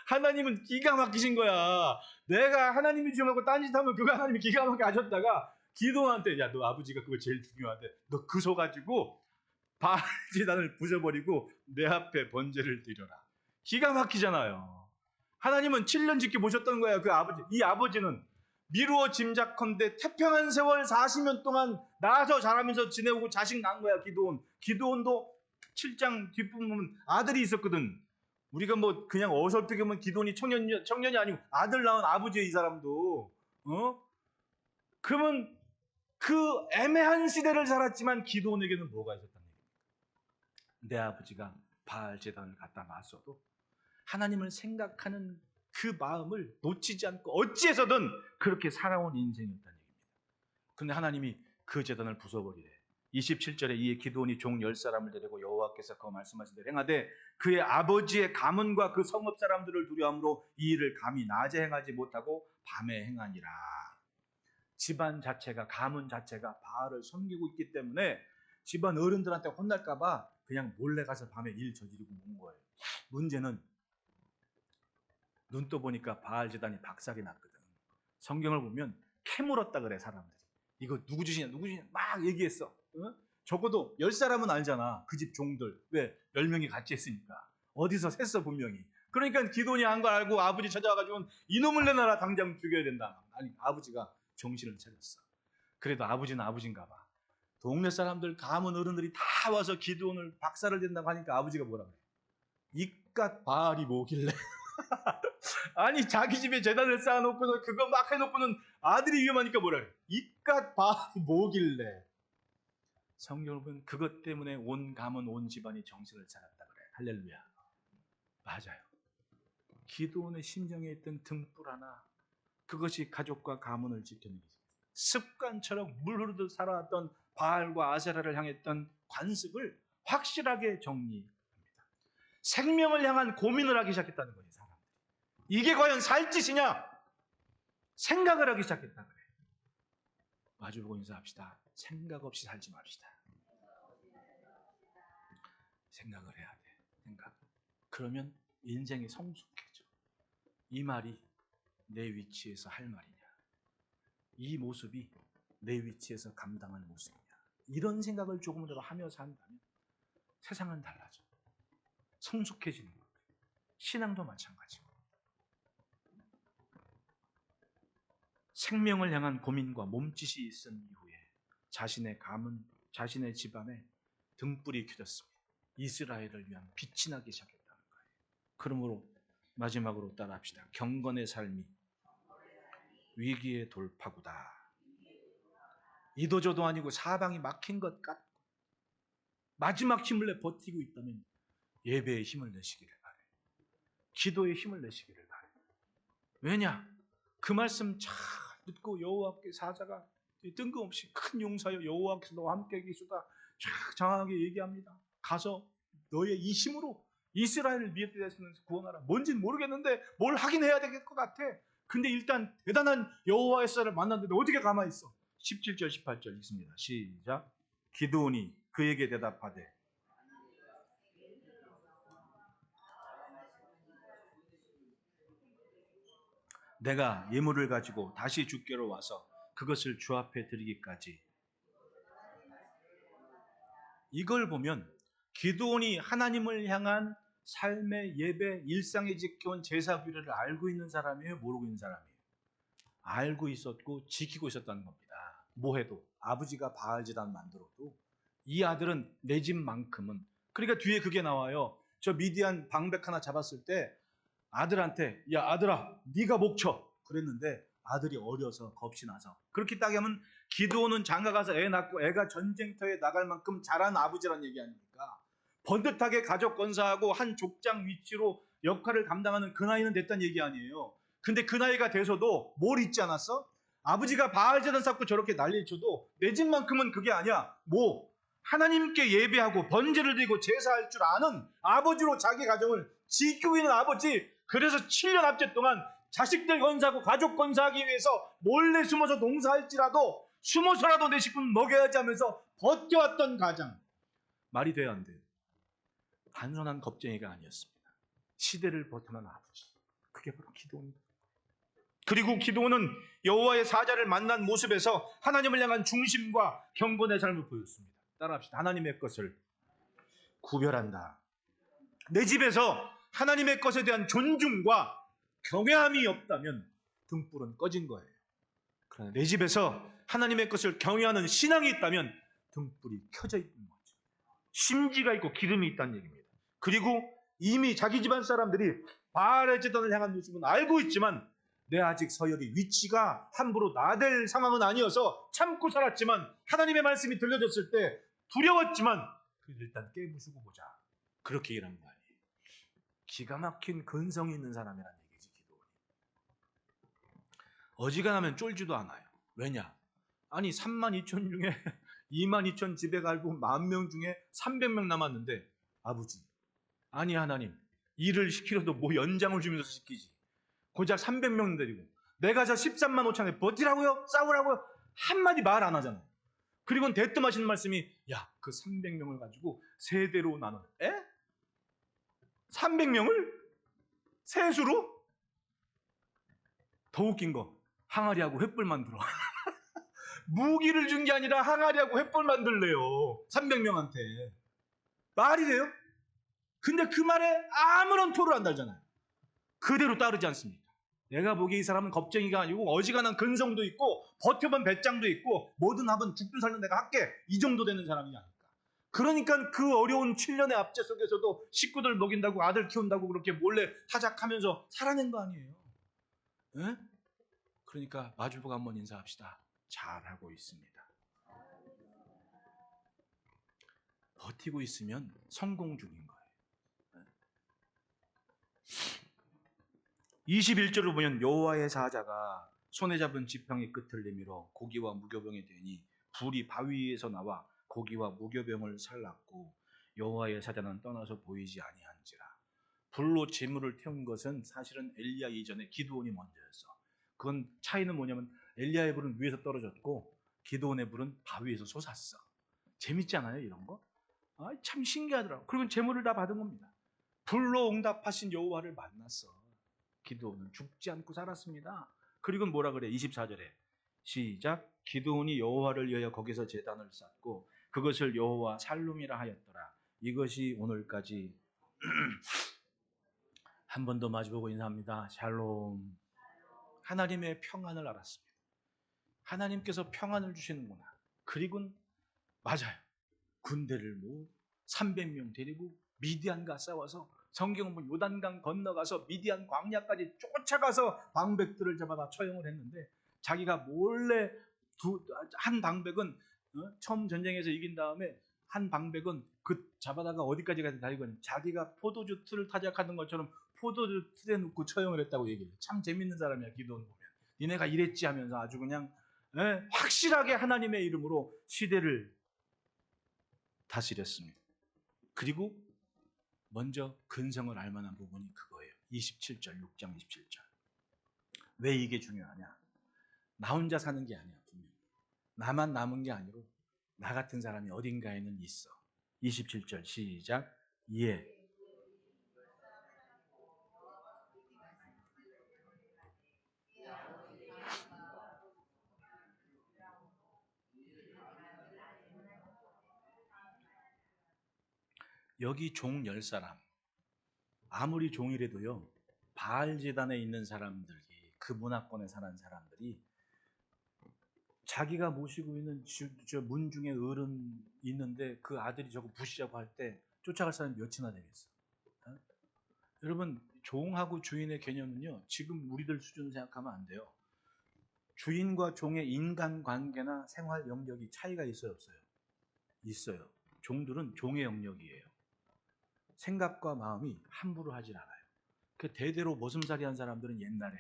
[SPEAKER 1] 하나님은 기가 막히신 거야. 내가 하나님이 주려고 딴짓하면 그거 하나님이 기가 막히게 하셨다가 기도한테 야, 너 아버지가 그거 제일 중요한데 너 그 소 가지고 바알 제단을 부숴버리고 내 앞에 번제를 드려라. 기가 막히잖아요. 하나님은 7년 지켜보셨던 거야. 그 아버지. 이 아버지는 미루어 짐작컨대 태평한 세월 40년 동안 낳아서 자라면서 지내오고 자식 낳은 거야. 기드온. 기드온도 7장 뒷부분 아들이 있었거든. 우리가 뭐 그냥 어설프게 보면 기드온이 청년이 아니고 아들 낳은 아버지의 이 사람도. 그러면 그 애매한 시대를 살았지만 기드온에게는 뭐가 있었단 얘기입니까? 내 아버지가 바알 제단을 갖다 놨어도 하나님을 생각하는 그 마음을 놓치지 않고 어찌해서든 그렇게 살아온 인생이었다는 얘기입니다. 그런데 하나님이 그 제단을 부숴버리래. 27절에 이에 기드온이 종 10사람을 데리고 여호와께서 그 말씀하신 대로 행하되 그의 아버지의 가문과 그 성읍 사람들을 두려움으로 이 일을 감히 낮에 행하지 못하고 밤에 행하니라. 집안 자체가, 가문 자체가 바알을 섬기고 있기 때문에 집안 어른들한테 혼날까 봐 그냥 몰래 가서 밤에 일 저지르고 온 거예요. 문제는 눈 떠보니까 바알 제단이 박살이 났거든. 성경을 보면 캐물었다 그래 사람들이. 이거 누구 주시냐 누구 주시냐 막 얘기했어. 적어도 10사람은 알잖아. 그 집 종들. 왜? 10명이 같이 했으니까. 어디서 셌어 분명히. 그러니까 기드온이 한 걸 알고 아버지 찾아와가지고 이놈을 내놔라 당장 죽여야 된다. 아니 아버지가 정신을 차렸어. 그래도 아버지는 아버지인가 봐. 동네 사람들 가문 어른들이 다 와서 기드온을 박살을 낸다고 하니까 아버지가 뭐라 그래? 이깟 바알이 뭐길래 아니 자기 집에 제단을 쌓아놓고서 그거 막 해놓고는 아들이 위험하니까 뭐라 그래? 이깟 바알이 뭐길래? 성경을 보면 그것 때문에 온 가문 온 집안이 정신을 차렸다 그래. 할렐루야. 맞아요. 기드온의 심정에 있던 등불 하나, 그것이 가족과 가문을 지켜내기 습관처럼 물 흐르듯 살아왔던 바알과 아세라를 향했던 관습을 확실하게 정리합니다. 생명을 향한 고민을 하기 시작했다는 거예요. 사람들이. 이게 과연 살 짓이냐? 생각을 하기 시작했다 그래. 마주보고 인사합시다. 생각 없이 살지 맙시다. 생각을 해야 돼. 생각. 그러면 인생이 성숙해져. 이 말이 내 위치에서 할 말이냐? 이 모습이 내 위치에서 감당할 모습이냐? 이런 생각을 조금이라도 하며 산다면 세상은 달라져. 성숙해지는 것. 신앙도 마찬가지고. 생명을 향한 고민과 몸짓이 있은 이후에 자신의 가문, 자신의 집안에 등불이 켜졌습니다. 이스라엘을 위한 빛이 나기 시작했다는 거예요. 그러므로 마지막으로 따라합시다. 경건의 삶이 위기의 돌파구다. 이도저도 아니고 사방이 막힌 것 같고 마지막 힘을 내 버티고 있다면 예배의 힘을 내시기를 바라요. 기도의 힘을 내시기를 바라요. 왜냐? 그 말씀 잘 듣고 여호와께 사자가 뜬금없이 큰 용사여 여호와께서 너와 함께 계시다 장하게 얘기합니다. 가서 너의 이 힘으로 이스라엘을 미에서 구원하라. 뭔지는 모르겠는데 뭘 하긴 해야 될 것 같아. 근데 일단 대단한 여호와의 사를 만났는데 어떻게 가만히 있어? 17절 18절 읽습니다. 시작. 기드온이 그에게 대답하되 내가 예물을 가지고 다시 주께로 와서 그것을 주 앞에 드리기까지. 이걸 보면 기드온이 하나님을 향한 삶의 예배, 일상에 지켜온 제사 규례를 알고 있는 사람이에요? 모르고 있는 사람이에요? 알고 있었고 지키고 있었다는 겁니다. 뭐해도 아버지가 바알제단 만들어도 이 아들은 내 집만큼은, 그러니까 뒤에 그게 나와요. 저 미디안 방백 하나 잡았을 때 아들한테 야 아들아 네가 목쳐 그랬는데 아들이 어려서 겁이 나서. 그렇게 따지면 기드온은 장가 가서 애 낳고 애가 전쟁터에 나갈 만큼 잘한 아버지란 얘기 아닙니까? 번듯하게 가족 건사하고 한 족장 위치로 역할을 감당하는 그 나이는 됐다는 얘기 아니에요. 근데 그 나이가 돼서도 뭘 잊지 않았어? 아버지가 바알제단 쌓고 저렇게 난리를 쳐도 내 집만큼은 그게 아니야. 뭐 하나님께 예배하고 번제를 드리고 제사할 줄 아는 아버지로 자기 가정을 지키고 있는 아버지. 그래서 7년 합제 동안 자식들 건사하고 가족 건사하기 위해서 몰래 숨어서 농사할지라도 숨어서라도 내 식구는 먹여야지 하면서 버텨왔던 가장. 말이 돼야 안 돼요? 단순한 겁쟁이가 아니었습니다. 시대를 버텨낸 아버지. 그게 바로 기드온입니다. 그리고 기드온은 여호와의 사자를 만난 모습에서 하나님을 향한 중심과 경건의 삶을 보였습니다. 따라합시다. 하나님의 것을 구별한다. 내 집에서 하나님의 것에 대한 존중과 경외함이 없다면 등불은 꺼진 거예요. 그러나 내 집에서 하나님의 것을 경외하는 신앙이 있다면 등불이 켜져 있는 거죠. 심지가 있고 기름이 있다는 얘기입니다. 그리고 이미 자기 집안 사람들이 바알의 제단을 향한 모습은 알고 있지만 내 아직 서열이 위치가 함부로 나댈 상황은 아니어서 참고 살았지만 하나님의 말씀이 들려졌을 때 두려웠지만 일단 깨부수고 보자. 그렇게 일한 거 아니에요. 기가 막힌 근성이 있는 사람이란 얘기지. 기도원이 어지간하면 쫄지도 않아요. 왜냐? 아니 32,000 중에 22,000 집에 갈고 10,000명 중에 300명 남았는데 아버지 아니 하나님 일을 시키려도 뭐 연장을 주면서 시키지. 고작 300명 데리고 내가 저 13만 5천에 버티라고요? 싸우라고요? 한마디 말 안 하잖아요. 그리고는 대뜸 하시는 말씀이 야 그 300명을 가지고 세대로 나눠. 에? 300명을? 세수로? 더 웃긴 거 항아리하고 횃불 만들어. 무기를 준 게 아니라 항아리하고 횃불 만들래요. 300명한테. 말이 돼요? 근데 그 말에 아무런 토를 안 달잖아요. 그대로 따르지 않습니까? 내가 보기에 이 사람은 겁쟁이가 아니고 어지간한 근성도 있고 버텨본 배짱도 있고 뭐든 하든 죽든 살든 내가 할게 이 정도 되는 사람이 아닐까. 그러니까 그 어려운 7년의 압제 속에서도 식구들 먹인다고 아들 키운다고 그렇게 몰래 타작하면서 살아낸 거 아니에요. 에? 그러니까 마주보고 한번 인사합시다. 잘하고 있습니다. 버티고 있으면 성공 중인 거예요. 21절을 보면 여호와의 사자가 손에 잡은 지팡이 끝을 내밀어 고기와 무교병에 대니 불이 바위 위에서 나와 고기와 무교병을 살랐고 여호와의 사자는 떠나서 보이지 아니한지라. 불로 재물을 태운 것은 사실은 엘리야 이전에 기드온이 먼저였어. 그건 차이는 뭐냐면 엘리야의 불은 위에서 떨어졌고 기드온의 불은 바위에서 솟았어. 재밌지 않아요 이런 거? 참 신기하더라고요. 그리고 재물을 다 받은 겁니다. 불로 응답하신 여호와를 만났어. 기드온은 죽지 않고 살았습니다. 그리고 뭐라 그래? 24절에 시작. 기드온이 여호와를 위하여 거기서 제단을 쌓고 그것을 여호와 살룸이라 하였더라. 이것이 오늘까지 한 번 더 마주보고 인사합니다. 샬롬. 하나님의 평안을 알았습니다. 하나님께서 평안을 주시는구나. 그리고 맞아요. 군대를 모으고 300명 데리고 미디안과 싸워서 성경은 뭐 요단강 건너가서 미디안 광야까지 쫓아가서 방백들을 잡아다 처형을 했는데 자기가 몰래 한 방백은 처음 전쟁에서 이긴 다음에 한 방백은 그 잡아다가 어디까지 가서 달리고 자기가 포도주 틀을 타작하는 것처럼 포도주 틀에 넣고 처형을 했다고 얘기해요. 참 재밌는 사람이야. 기도원 보면 니네가 이랬지 하면서 아주 그냥 확실하게 하나님의 이름으로 시대를 다스렸습니다. 그리고 먼저 근성을 알만한 부분이 그거예요. 27절, 6장 27절. 왜 이게 중요하냐? 나 혼자 사는 게 아니야. 분명히. 나만 남은 게 아니고 나 같은 사람이 어딘가에는 있어. 27절 시작. 예. 여기 종 10사람. 아무리 종이라도요. 바알제단에 있는 사람들이 그 문화권에 사는 사람들이 자기가 모시고 있는 저 문중에 어른 있는데 그 아들이 저거 부시자고 할 때 쫓아갈 사람이 몇이나 되겠어? 여러분 종하고 주인의 개념은요. 지금 우리들 수준으로 생각하면 안 돼요. 주인과 종의 인간관계나 생활 영역이 차이가 있어요? 없어요? 있어요. 종들은 종의 영역이에요. 생각과 마음이 함부로 하질 않아요. 그 대대로 머슴살이 한 사람들은 옛날에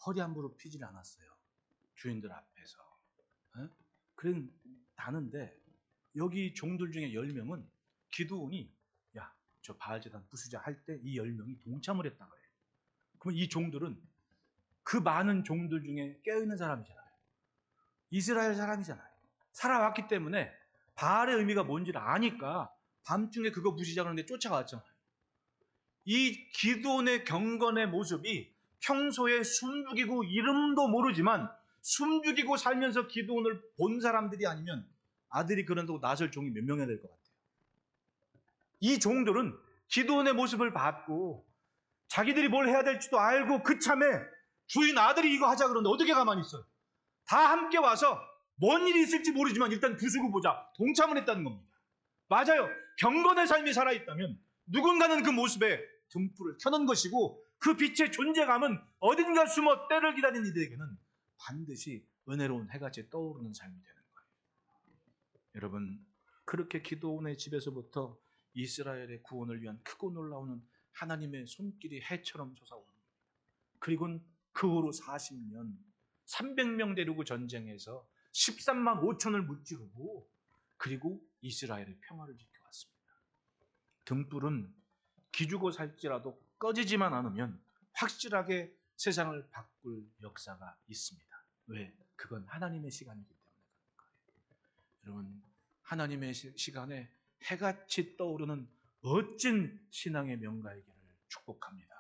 [SPEAKER 1] 허리 함부로 피질 않았어요. 주인들 앞에서. 그런 다는데 여기 종들 중에 10명은 기드온이 야, 저 바알제단 부수자 할 때 이 10명이 동참을 했다 그래요. 그럼 이 종들은 그 많은 종들 중에 깨어있는 사람이잖아요. 이스라엘 사람이잖아요. 살아왔기 때문에 바알의 의미가 뭔지를 아니까 밤중에 그거 부시자 그러는데 쫓아갔잖아요. 이 기드온의 경건의 모습이 평소에 숨죽이고 이름도 모르지만 숨죽이고 살면서 기드온을 본 사람들이 아니면 아들이 그런다고 나설 종이 몇 명이나 될 것 같아요. 이 종들은 기드온의 모습을 봤고 자기들이 뭘 해야 될지도 알고 그참에 주인 아들이 이거 하자 그러는데 어떻게 가만히 있어요? 다 함께 와서 뭔 일이 있을지 모르지만 일단 부수고 보자. 동참을 했다는 겁니다. 맞아요. 경건의 삶이 살아있다면 누군가는 그 모습에 등불을 켜는 것이고 그 빛의 존재감은 어딘가 숨어 때를 기다리는 이들에게는 반드시 은혜로운 해같이 떠오르는 삶이 되는 거예요. 여러분 그렇게 기드온의 집에서부터 이스라엘의 구원을 위한 크고 놀라운 하나님의 손길이 해처럼 솟아오릅니다. 그리고 그 후로 40년 300명 데리고 전쟁해서 13만 5천을 무찌르고 그리고 이스라엘의 평화를 지켜왔습니다. 등불은 기죽어 살지라도 꺼지지만 않으면 확실하게 세상을 바꿀 역사가 있습니다. 왜? 그건 하나님의 시간이기 때문에 그런 거예요. 여러분 하나님의 시간에 해같이 떠오르는 멋진 신앙의 명가이기를 축복합니다.